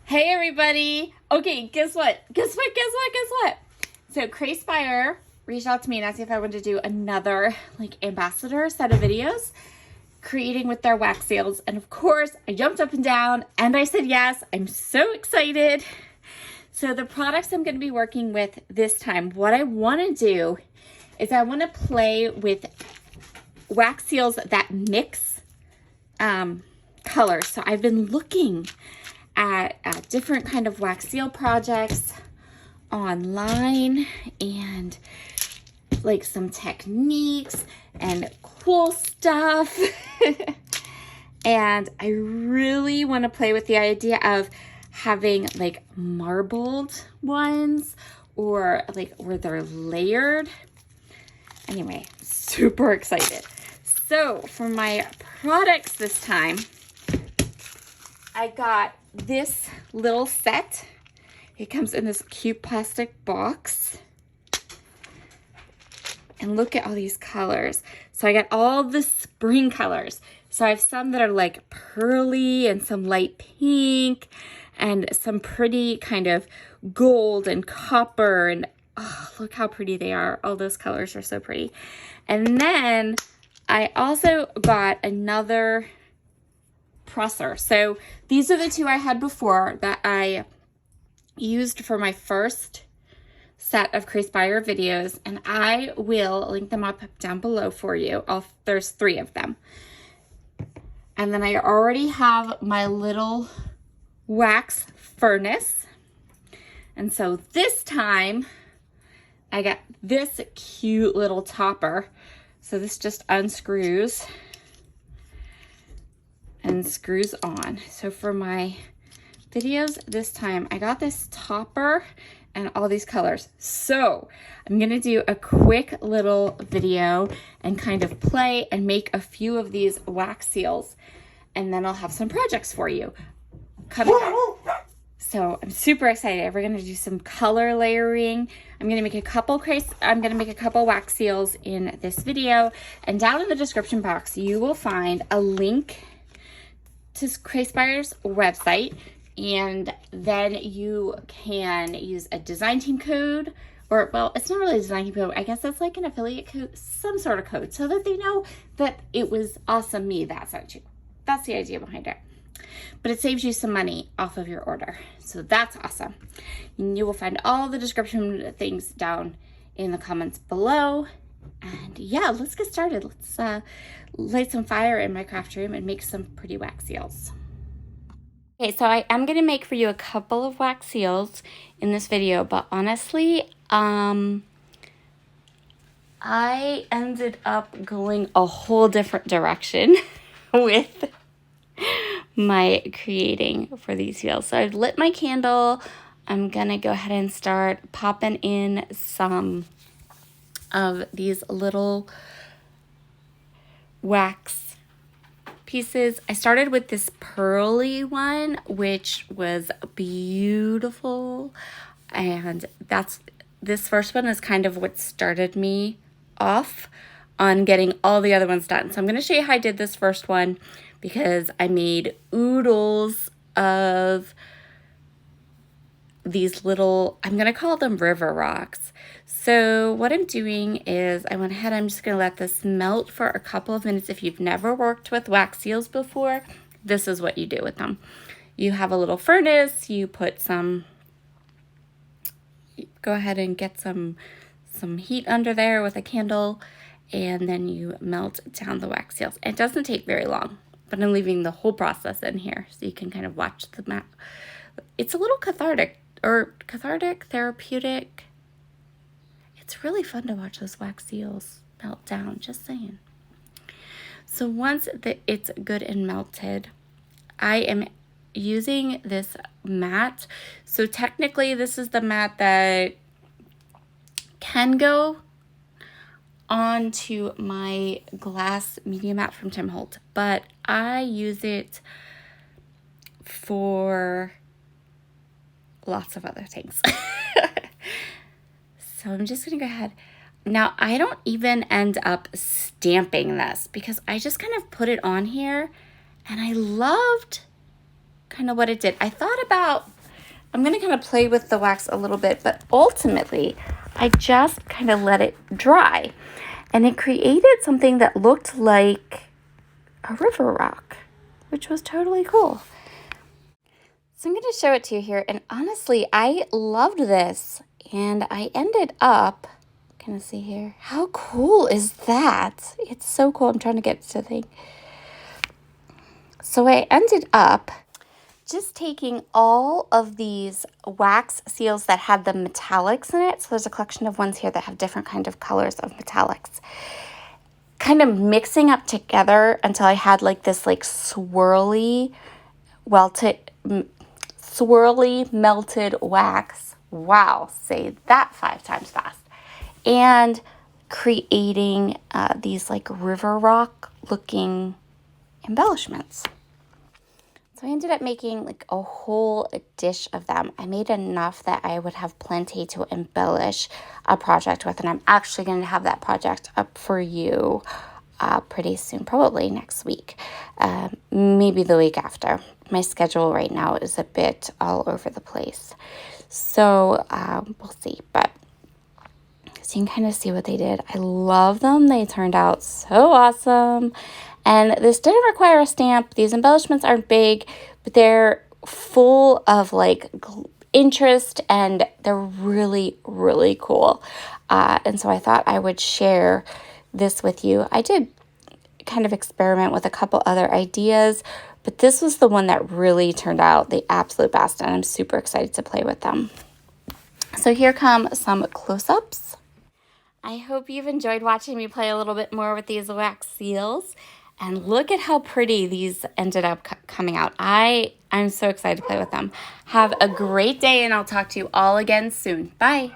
Hey everybody! Okay, guess what? So Craspire reached out to me and asked if I wanted to do another ambassador set of videos creating with their wax seals. And of course, I jumped up and down and I said yes. I'm so excited. So the products I'm going to be working with this time, what I want to do is I want to play with wax seals that mix colors. So I've been looking at different kind of wax seal projects online and some techniques and cool stuff. And I really want to play with the idea of having marbled ones or where they're layered. Anyway, super excited. So for my products this time, I got this little set. It comes in this cute plastic box. And look at all these colors. So I got all the spring colors. So I have some that are pearly and some light pink and some pretty kind of gold and copper. And oh, look how pretty they are. All those colors are so pretty. And then I also got another presser. So these are the two I had before that I used for my first set of Craspire videos, and I will link them up down below for you. There's 3 of them. And then I already have my little wax furnace. And so this time I got this cute little topper. So this just unscrews and screws on. So for my videos this time, I got this topper and all these colors. So I'm gonna do a quick little video and kind of play and make a few of these wax seals, and then I'll have some projects for you coming up. So I'm super excited. We're gonna do some color layering. I'm gonna make a couple wax seals in this video, and down in the description box you will find a link to Craspire's website, and then you can use a design team code, or well, it's not really a design team code. I guess that's an affiliate code, some sort of code, so that they know that it was awesome me that sent you. That's the idea behind it. But it saves you some money off of your order. So that's awesome. And you will find all the description things down in the comments below. And yeah, let's get started. Let's light some fire in my craft room and make some pretty wax seals. Okay, so I am going to make for you a couple of wax seals in this video, but honestly, I ended up going a whole different direction with my creating for these seals. So I've lit my candle. I'm going to go ahead and start popping in some of these little wax pieces. I started with this pearly one, which was beautiful, and this first one is kind of what started me off on getting all the other ones done. So I'm going to show you how I did this first one, because I made oodles of these little, I'm going to call them river rocks. So what I'm doing is I went ahead, I'm just going to let this melt for a couple of minutes. If you've never worked with wax seals before, this is what you do with them. You have a little furnace, you put go ahead and get some heat under there with a candle, and then you melt down the wax seals. It doesn't take very long, but I'm leaving the whole process in here so you can kind of watch the map. It's a little therapeutic. It's really fun to watch those wax seals melt down, just saying. So once it's good and melted, I am using this mat. So technically this is the mat that can go onto my glass media mat from Tim Holtz, but I use it for lots of other things. So I'm just gonna go ahead. Now I don't even end up stamping this because I just kind of put it on here and I loved kind of what it did. I thought about I'm going to kind of play with the wax a little bit, but ultimately I just kind of let it dry. And it created something that looked like a river rock, which was totally cool. So I'm going to show it to you here. And honestly, I loved this. And I ended up, can you see here? How cool is that? It's so cool. I'm trying to get to the thing. So I ended up just taking all of these wax seals that had the metallics in it. So there's a collection of ones here that have different kind of colors of metallics. Kind of mixing up together until I had like this like swirly melted wax. Wow, say that 5 times fast. And creating these like river rock looking embellishments. So I ended up making like a whole dish of them. I made enough that I would have plenty to embellish a project with. And I'm actually going to have that project up for you pretty soon, probably next week, maybe the week after. My schedule right now is a bit all over the place. So we'll see. But so you can kind of see what they did. I love them. They turned out so awesome. And this didn't require a stamp. These embellishments aren't big, but they're full of like interest and they're really, really cool. And so I thought I would share this with you. I did kind of experiment with a couple other ideas, but this was the one that really turned out the absolute best. And I'm super excited to play with them. So here come some close-ups. I hope you've enjoyed watching me play a little bit more with these wax seals. And look at how pretty these ended up coming out. I'm so excited to play with them. Have a great day, and I'll talk to you all again soon. Bye.